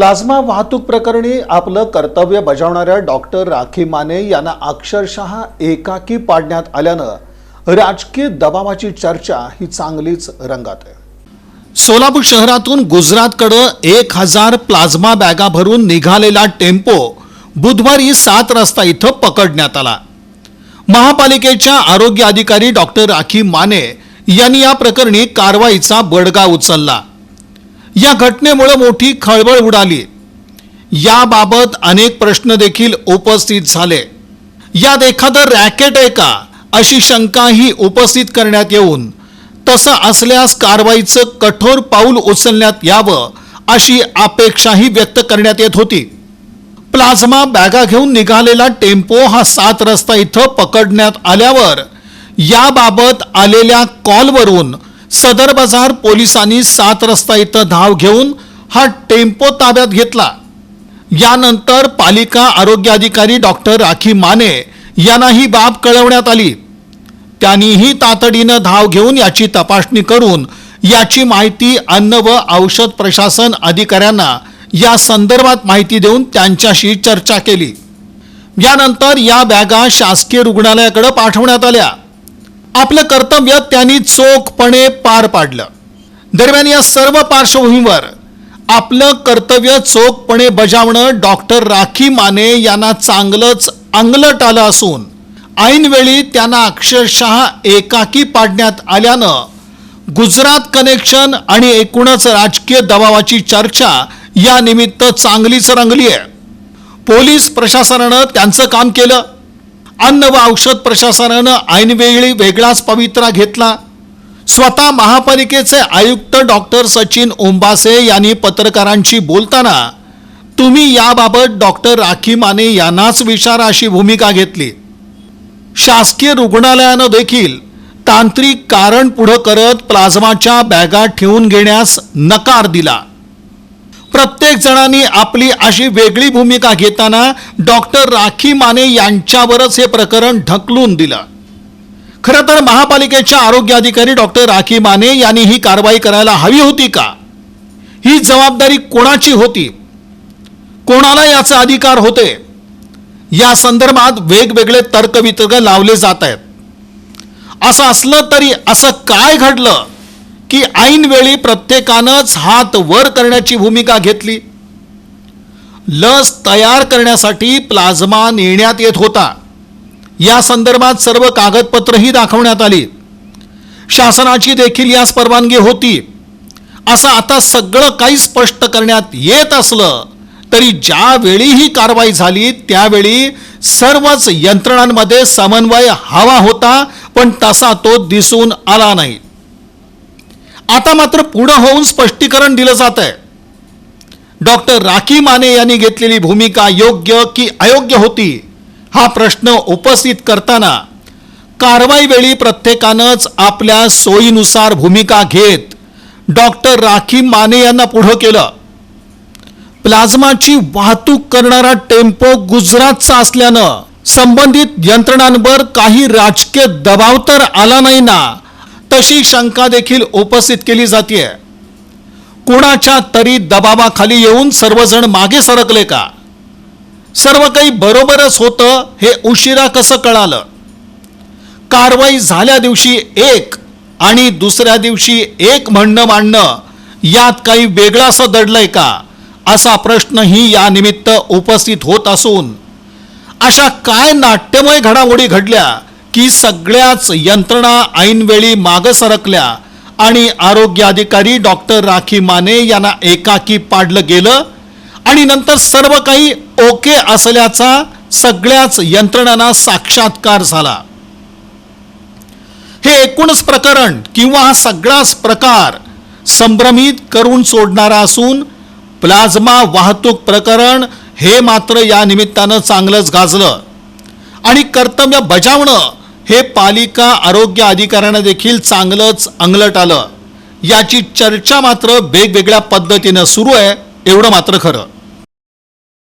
Plasma वाहतूक प्रकरणी आपलं कर्तव्य बजावणाऱ्या डॉक्टर राखी माने यांना अक्षरशः एकाकी पाडण्यात आल्यानं राजकीय दबावाची चर्चा ही चांगलीच रंगात आहे। सोलापूर शहरातून गुजरातकडे 1000 प्लाझ्मा बॅगा भरून निघालेला टेम्पो बुधवारी 7 रस्ता इथं पकडण्यात आला। महापालिकेच्या आरोग्य अधिकारी डॉक्टर राखी माने यांनी या प्रकरणी कारवाईचा बडगा उचलला। या घटनेमुळे मोठी खळबळ उडाली। याबाबत अनेक प्रश्न देखील उपस्थित झाले। यात एखादं रॅकेट आहे का अशी शंकाही उपस्थित करण्यात येऊन तसं असल्यास कारवाईचं कठोर पाऊल उचलण्यात यावं अशी अपेक्षाही व्यक्त करण्यात येत होती। प्लाझ्मा बॅगा घेऊन निघालेला टेम्पो हा 7 रस्ता इथं पकडण्यात आल्यावर याबाबत आलेल्या कॉलवरून सदर बाजार पोलिसांनी 7 रस्ता इथं धाव घेऊन हा टेम्पो ताब्यात घेतला। यानंतर पालिका आरोग्य अधिकारी डॉक्टर राखी माने यांना ही बाब कळवण्यात आली। त्यांनीही तातडीनं धाव घेऊन याची तपासणी करून याची माहिती अन्न व औषध प्रशासन अधिकाऱ्यांना या संदर्भात माहिती देऊन त्यांच्याशी चर्चा केली। यानंतर या बॅगा शासकीय रुग्णालयाकडे पाठवण्यात आल्या। आपलं कर्तव्य त्यांनी चोखपणे पार पाडलं। दरम्यान या सर्व पार्श्वभूमीवर आपलं कर्तव्य चोखपणे बजावणं डॉक्टर राखी माने यांना चांगलंच अंगलट आलं असून ऐनवेळी त्यांना अक्षरशः एकाकी पाडण्यात आल्यानं गुजरात कनेक्शन आणि एकूणच राजकीय दबावाची चर्चा या निमित्त चांगलीच रंगली आहे। पोलीस प्रशासनानं त्यांचं काम केलं। अन्न व औषध प्रशासनानं ऐनवेळी वेगळाच पवित्रा घेतला। स्वतः महापालिकेचे आयुक्त डॉक्टर सचिन ओंबासे यांनी पत्रकारांशी बोलताना तुम्ही याबाबत डॉक्टर राखी माने यांनाच विचारा अशी भूमिका घेतली। शासकीय रुग्णालयानं देखील तांत्रिक कारण पुढे करत प्लाझ्माच्या बॅगा ठेवून घेण्यास नकार दिला। प्रत्येक जणांनी आपली अशी वेगळी भूमिका घेताना डॉक्टर राखी माने यांच्यावरच हे प्रकरण ढकलून दिलं। खरं तर महापालिकेच्या आरोग्य अधिकारी डॉक्टर राखी माने यांनी ही कारवाई करायला हवी होती का? ही जबाबदारी कोणाची होती? कोणाला याचे अधिकार होते? या संदर्भात वेगवेगळे तर्कवितर्क लावले जात आहेत। असं असलं तरी असं काय घडलं की ऐनवेळी प्रत्येकानंच हात वर करण्याची भूमिका घेतली? लस तयार करण्यासाठी प्लाझ्मा नेण्यात येत होता। या संदर्भात सर्व कागदपत्रही दाखवण्यात आली। शासनाची देखील यास परवानगी होती। असं आता सगळं काही स्पष्ट करण्यात येत असलं तरी ज्यावेळी ही कारवाई झाली त्यावेळी सर्वच यंत्रणांमध्ये समन्वय हवा होता, पण तसा तो दिसून आला नाही। आता मात्र पुढे होऊन स्पष्टीकरण दिलं जात आहे। डॉक्टर राखी माने यांनी घेतलेली भूमिका योग्य की अयोग्य होती हा प्रश्न उपस्थित करताना कारवाई वेळी प्रत्येकानंच आपल्या सोयीनुसार भूमिका घेत डॉक्टर राखी माने यांना पुढे केलं। प्लाझ्माची वाहतूक करणारा टेम्पो गुजरातचा असल्यानं संबंधित यंत्रणांवर काही राजकीय दबाव तर आला नाही ना, तशी शंका देखील उपस्थित केली जाते। कोणाच्या तरी दबावाखाली येऊन सर्वजण मागे सरकले का? सर्व काही बरोबरच होतं हे उशिरा कसं कळालं? कारवाई झाल्या दिवशी एक आणि दुसऱ्या दिवशी एक म्हणणं मांडणं यात काही वेगळं असं दडलंय का असा प्रश्नही या निमित्त उपस्थित होत असून अशा काय नाट्यमय घडामोडी घडल्या की सगळ्याच यंत्रणा ऐनवेळी मागे सरकल्या आणि आरोग्य अधिकारी डॉक्टर राखी माने यांना एकाकी पाडलं गेलं आणि नंतर सर्व काही ओके असल्याचा सगळ्याच यंत्रणांना साक्षात्कार झाला। हे एकूणच प्रकरण किंवा हा सगळाच प्रकार संभ्रमित करून सोडणारा असून प्लाझ्मा वाहतूक प्रकरण हे मात्र या निमित्तानं चांगलंच गाजलं आणि कर्तव्य बजावणं हे पालिका आरोग्य अधिकाऱ्यांना देखील चांगलंच अंगलट आलं। याची चर्चा मात्र वेगवेगळ्या पद्धतीनं सुरू आहे, एवढं मात्र खरं।